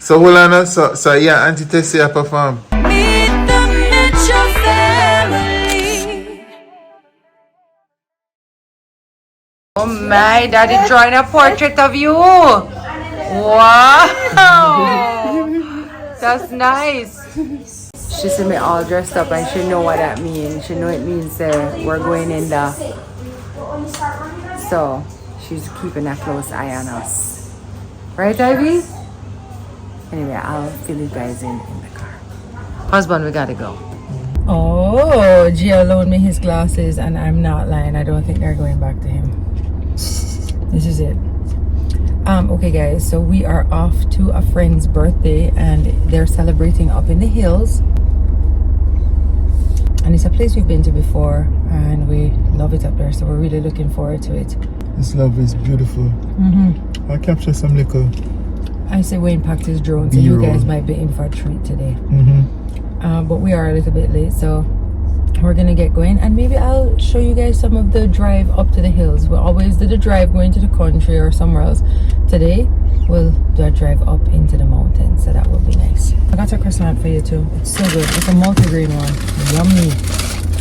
So hold on, so yeah, Auntie Tessie a perform. Meet the Mitchell family. Oh my, Daddy drawing a portrait of you. Wow. That's nice. She see me all dressed up and she know what that means. She know it means we're going in the... So, she's keeping a close eye on us. Right, Ivy? Anyway, I'll fill you guys in the car. Husband, we gotta go. Oh, Gia loaned me his glasses and I'm not lying. I don't think they're going back to him. This is it. Okay guys, so we are off to a friend's birthday and they're celebrating up in the hills. And it's a place we've been to before and we love it up there, so we're really looking forward to it. This love is beautiful. I'll capture some little... I say Wayne packed his drone, so you guys might be in for a treat today. But we are a little bit late, so we're gonna get going and maybe I'll show you guys some of the drive up to the hills. We always did a drive going to the country or somewhere else. Today we'll do a drive up into the mountains, so that will be nice. I got a croissant for you too. It's so good. It's a multi-grain one. Yummy.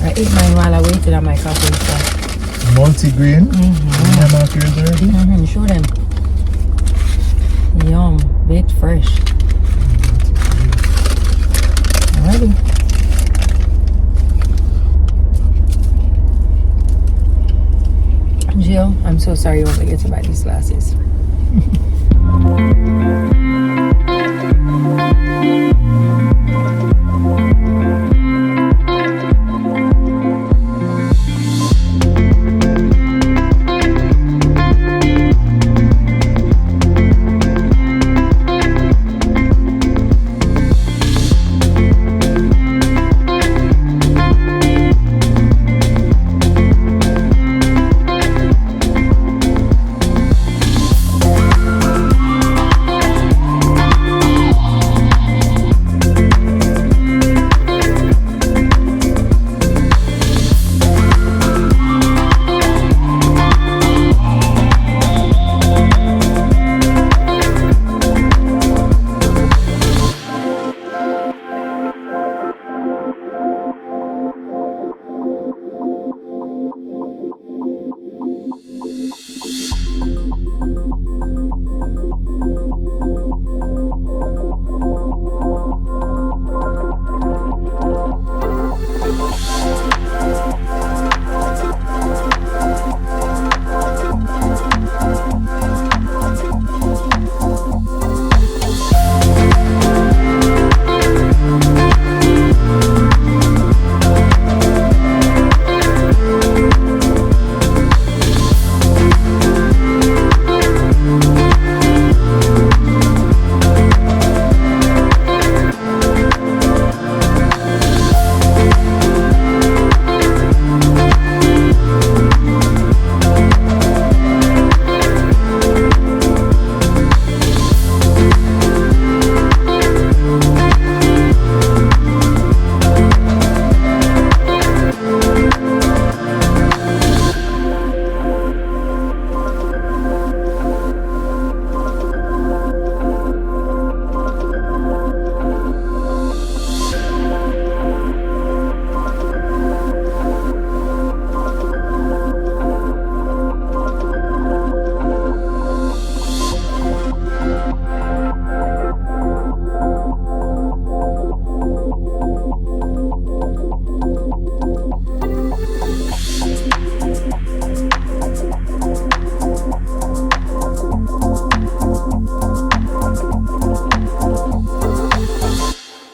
I ate mine while I waited on my coffee. So. Multi-grain? I'm out here already? Show them. Yum. Baked fresh. Alrighty. Jill, I'm so sorry you won't be getting to buy these glasses.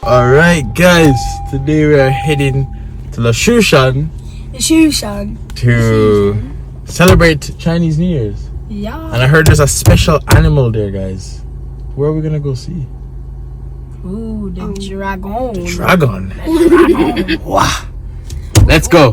Alright guys, today we are heading to Excursion to celebrate Chinese New Year's. Yeah. And I heard there's a special animal there, guys. Where are we gonna go see? Ooh, the dragon. The dragon. Wow. Let's go.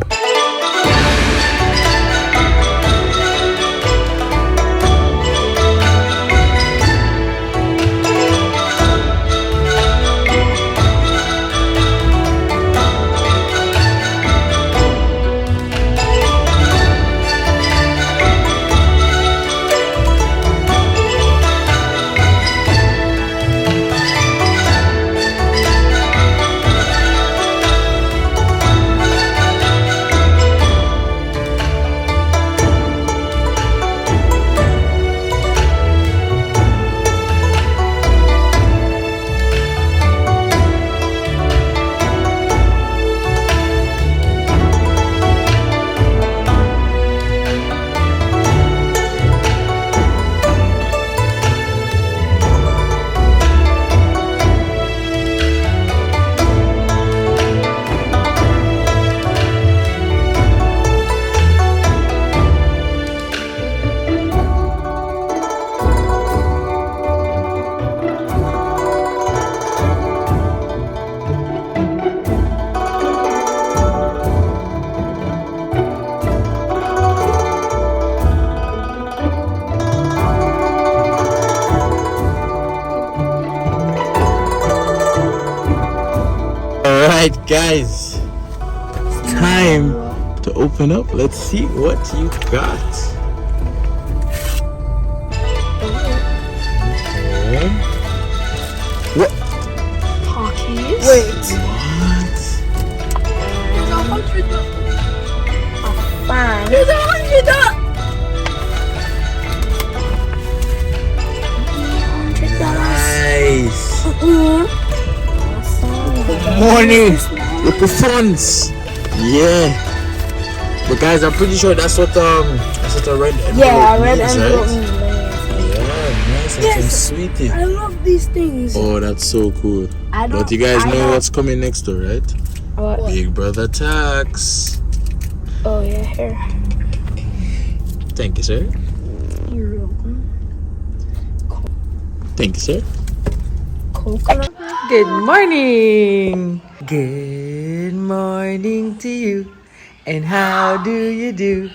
Alright, guys. It's time to open up. Let's see what you got. Okay. What? Pockets. What? Fine. There's $100. Nice. Money with the funds. Yeah. But guys, I'm pretty sure that's what a red envelope Yeah, red means, envelope. right? Yeah, nice and some sweetie. I love these things. Oh, that's so cool. I don't. But you guys I know don't- what's coming next though, right? What? Big Brother tax. Oh yeah, here. Thank you, sir. You're welcome. Thank you, sir. Coconut. Good morning. Good morning to you. And how do you do?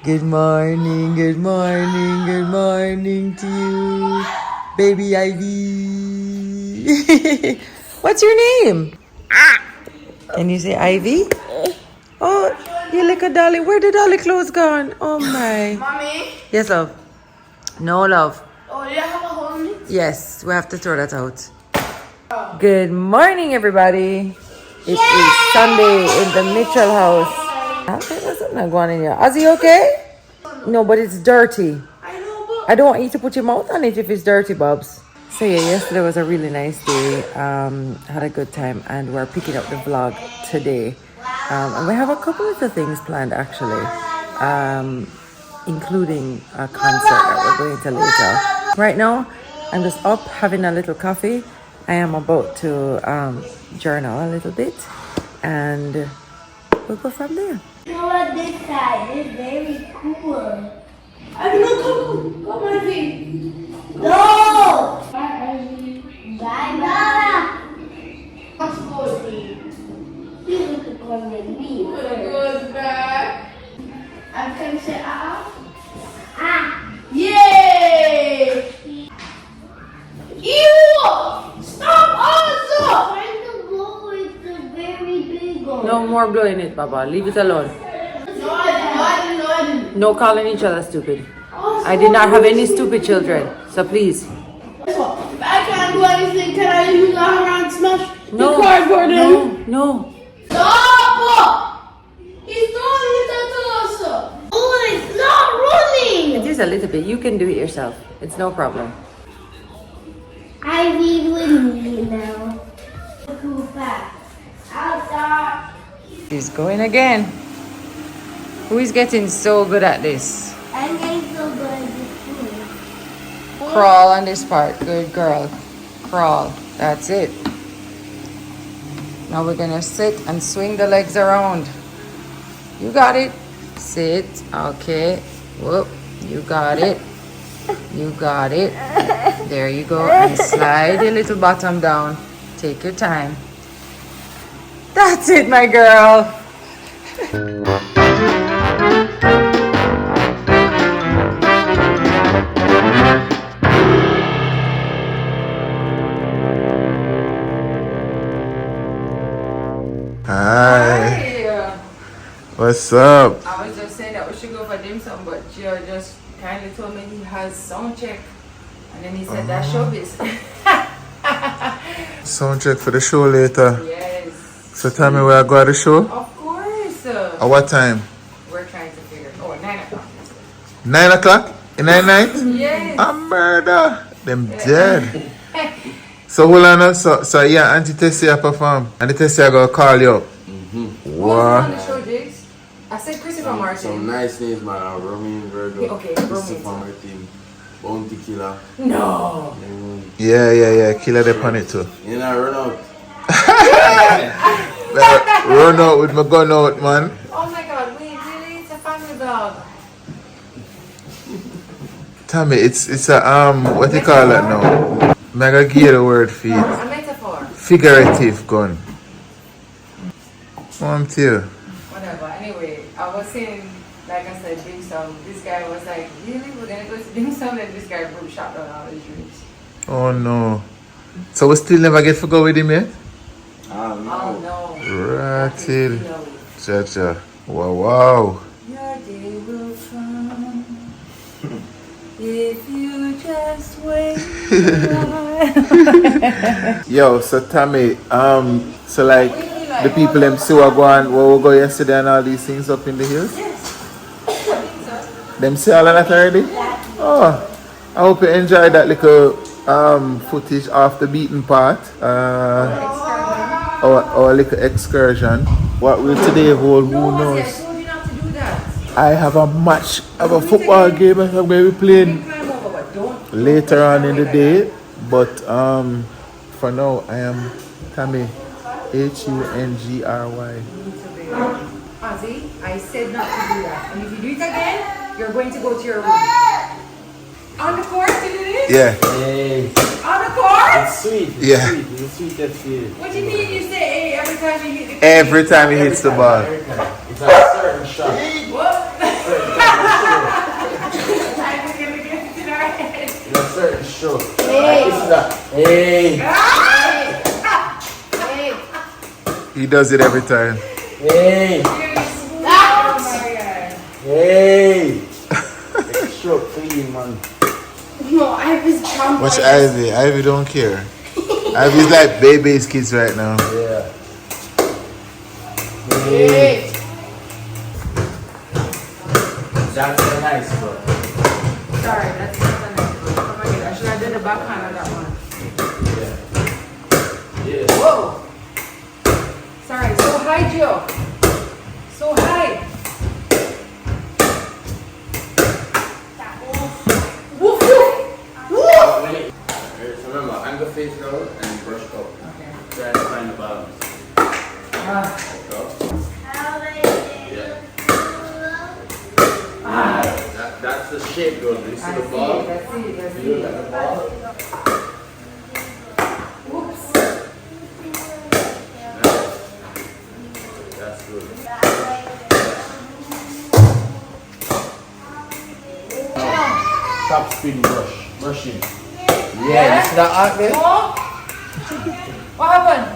Good morning, good morning, good morning to you, baby Ivy. What's your name? Can you say Ivy? Oh, you like a dolly. Where the dolly clothes gone? Oh my. Mommy. Yes, love. No, love. Oh, you have a hole in it? Yes, we have to throw that out. Good morning, everybody. It is Sunday in the Mitchell house. Okay, there's something going on in here. Is he okay? No, but it's dirty. I don't want you to put your mouth on it if it's dirty, Bubs. So yeah, yesterday was a really nice day. Had a good time, and we're picking up the vlog today. And we have a couple of the things planned actually, including a concert that we're going to later. Right now, I'm just up having a little coffee. I am about to journal a little bit, and we'll go from there. You know what, this side is very cool. I don't know. Come on, feet. No! Bye, Baba. What's going You look at one like me. Goes back. I can say, ah. Yay! Ew! Stop also! Trying to blow with the very big one. No more blowing it, Baba. Leave it alone. No, I didn't. No calling each other stupid. I did not have any stupid children, so please. If I can't do anything, can I use a hammer and smash No, the cardboard in? no. Stop! He's throwing it at us! Oh, it's not running! It is a little bit. You can do it yourself. It's no problem. I read with me now. Too fast. I'll stop. She's going again. Who is getting so good at this? I'm getting so good at this too. Crawl on this part. Good girl. Crawl. That's it. Now we're gonna sit and swing the legs around. You got it. Sit. Okay. Whoop. You got it. You got it. There you go. And slide your little bottom down. Take your time. That's it, my girl. Hi. What's up? I was just saying that we should go for dim sum, but Gio just kindly told me he has sound check. And then he said that's showbiz. Sound check for the show later. Yes. So tell me where I go to the show? Of course. At what time? We're trying to figure. Oh, 9 o'clock. 9 o'clock? In the night? Yes. A murder. Them dead. So hold on now. So yeah, Auntie Tessie perform. And the Tessie I gonna call you up. Who's on What? the show, Jigs? I said Christopher Martin. Some nice names, man. Romain Virgo. Okay, Christopher Romain. Martin. Bounty Killer. No. Yeah. Killer the on it too. You know, run out. Run out with my gun out, man. Oh my god, wait, really? It's a family vlog. Tami, it's a what you call that now? Mega gear the word feed. A metaphor. Figurative gun. To you. Whatever. Anyway, I was saying, like I said, dim sum. This guy was like, really? We're gonna go to dim sum? And this guy shot down all his drinks. Oh no. So we still never get to go with him yet? Ah, Oh no. no. Rotted. Cha-cha. Wow, wow. Your day will come if you just wait a while. Yo, so Tami, so like the people them see what going, where we go yesterday and all these things up in the hills? Them see all of that already? Oh, I hope you enjoyed that little footage off the beaten path. Our little excursion. What will today hold, who knows? I told you not to do that. I have a match, I have a football game I'm going to be playing Climb over, but don't. later on in the day. But for now, I am Tami, Hungry. Ozzy, I said not to do that. And if you do it again, you're going to go to your room. On the court, you did it? Yeah. Hey, On the court? it's sweet. It's Yeah. sweet. It's sweet that feeling. What do you mean you say hey every time you hit the Every time he hits the ball. Every time. It's a certain shot. What? Certain I was going to get it in our head. It's a certain stroke. Hey. This is that. Hey. He does it every time. Hey. Oh my God. Hey. Stroke clean, man. No, I was jumping. Watch Ivy. Ivy don't care. Ivy's like baby's kids right now. Yeah. Hey. That's so nice, bro. Sorry, that's not the next one. Oh my God, I should have done the backhand on that one. Yeah. Whoa! Sorry, so high, Joe. So high. Woof, woof. Woof. Remember, angle face down and brush up. Okay. Try to find the balance. Ah. That's the shape, though. You see the ball? Let's see. You look at the ball. Whoops. That's good. Top spin brush. Brushing. Yeah, you see that art there? Oh. What happened?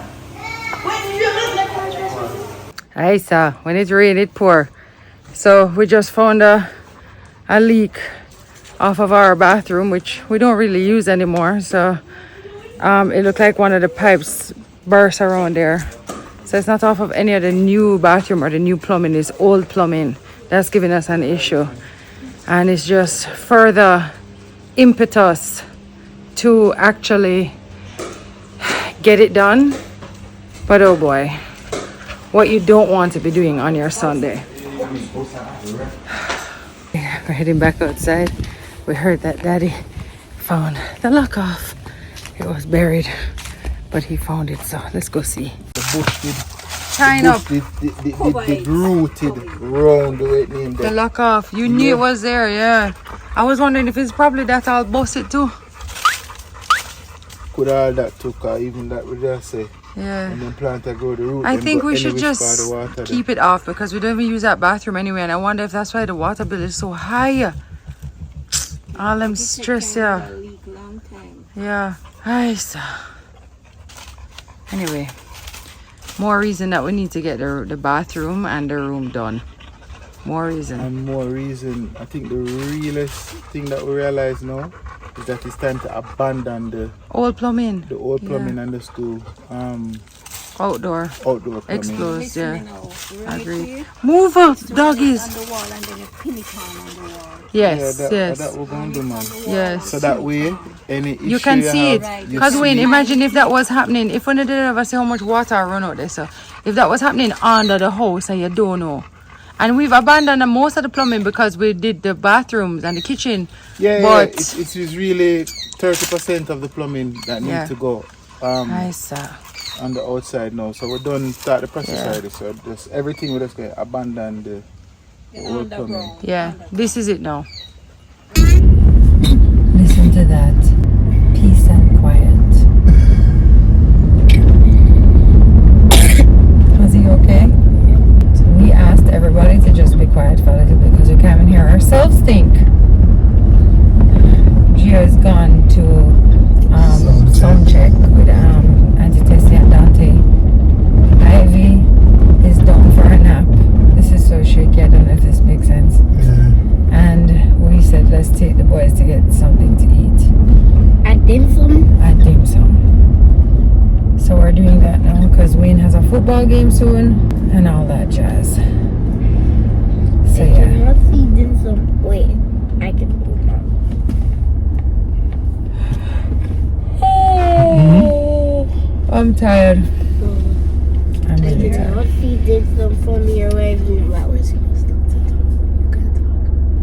Hi, sir. When it rains, it pour. So we just found a leak off of our bathroom, which we don't really use anymore. So it looked like one of the pipes burst around there. So it's not off of any of the new bathroom or the new plumbing. It's old plumbing that's giving us an issue. And it's just further impetus to actually get it done. But oh boy, what you don't want to be doing on your Sunday. We're heading back outside. We heard that Daddy found the lock off. It was buried, but he found it, so let's go see. The bush did. Tying up Did rooted round the way it named the there. lock off. You knew it was there, yeah. I was wondering if it's probably that I'll bust it too. Could all that took even that we just say. Yeah. And then plant and grow the root. I then think go we should any which part just of the water keep it off because we don't even use that bathroom anyway, and I wonder if that's why the water bill is so high. All them stress, yeah. Yeah. Nice. Anyway, more reason that we need to get the bathroom and the room done. More reason. And more reason, I think the realest thing that we realize now is that it's time to abandon the Old plumbing. old plumbing and the school Outdoor. outdoor plumbing. Exposed, yeah. I agree. Move up, doggies. Yes, yes. That we're going to do, man. Yes. So that way, any issue You can see have, it. you Because see Wayne, it. imagine if that was happening. If one of the ever see how much water run out there, so if that was happening under the house and you don't know. And we've abandoned most of the plumbing because we did the bathrooms and the kitchen. Yeah, but it is really 30% of the plumbing that Yeah. need to go nice. on the outside now. So we're done start the process already. So just everything we're just going to abandon the old plumbing. Yeah, this is it now. Listen to that. Peace and quiet. Was he okay? So we asked everybody to just be quiet for a little bit because we can't even hear ourselves think. Gia has gone to sound check with Auntie Tessie and Dante. Ivy football game soon and all that jazz. So yeah. Let's see this some. Wait, I can move now. I'm tired. I'm really tired. Let's see this some from your way.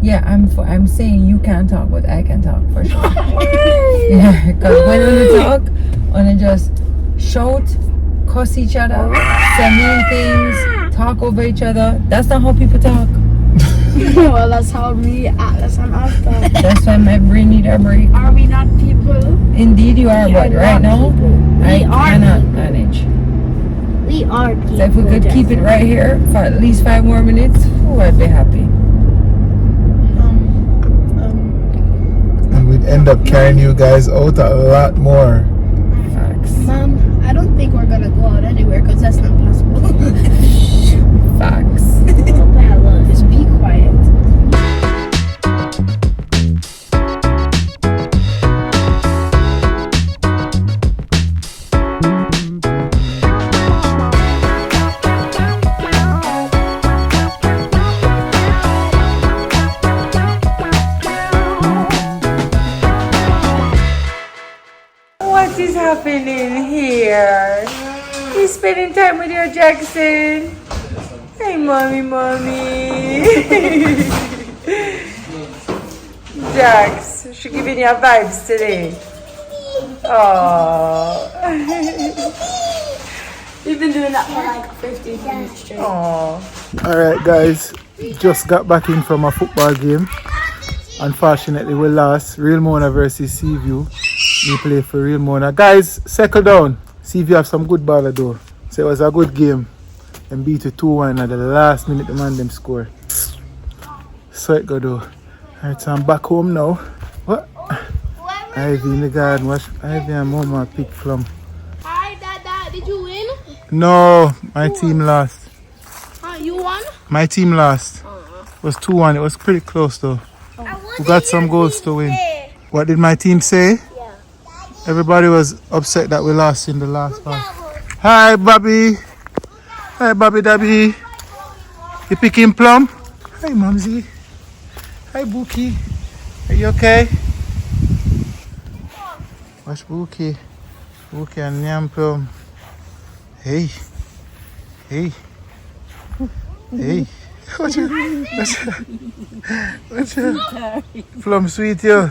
Yeah, I'm saying you can't talk, but I can talk for sure. Yeah, because when we talk, when just shout, cuss each other, say mean things, talk over each other. That's not how people talk. Well, that's how me act. That's how I talk. That's why my brain need a break. Are we not people? Indeed you are, but right now, I cannot manage. We are people. So if we could keep it right here for at least 5 more minutes, oh, I'd be happy. And we'd end up carrying you guys out a lot more. Facts. Mom, I don't think we're gonna go out anywhere because that's not possible. Facts. Just be quiet. What is happening here? You spending time with your Jackson? Hey, mommy. Jax, she giving you vibes today. Oh. We've been doing that for like 15 minutes straight. Oh. Alright guys, just got back in from a football game. Unfortunately we lost. Real Mona versus Seaview. We play for Real Mona. Guys, settle down. Seaview have some good baller though. So it was a good game. And beat it 2-1 at the last minute the man them score. So it go though. Alright, so I'm back home now. What? Ivy in the garden. Watch Ivy and Momo pick plum. Hi, Dada. Did you win? No, my team lost. You won? My team lost. It was 2-1. It was pretty close though. We got some goals to win. What did my team say? Yeah. Everybody was upset that we lost in the last half. Hi, Bobby. Hi, Bobby Dabby. You picking plum? Hi, Mumsy. Hi, Bookie. Are you okay? Watch Bookie. Bookie and Nyam Plum. Hey. Hey. Hey. What's your Plum sweet, yo?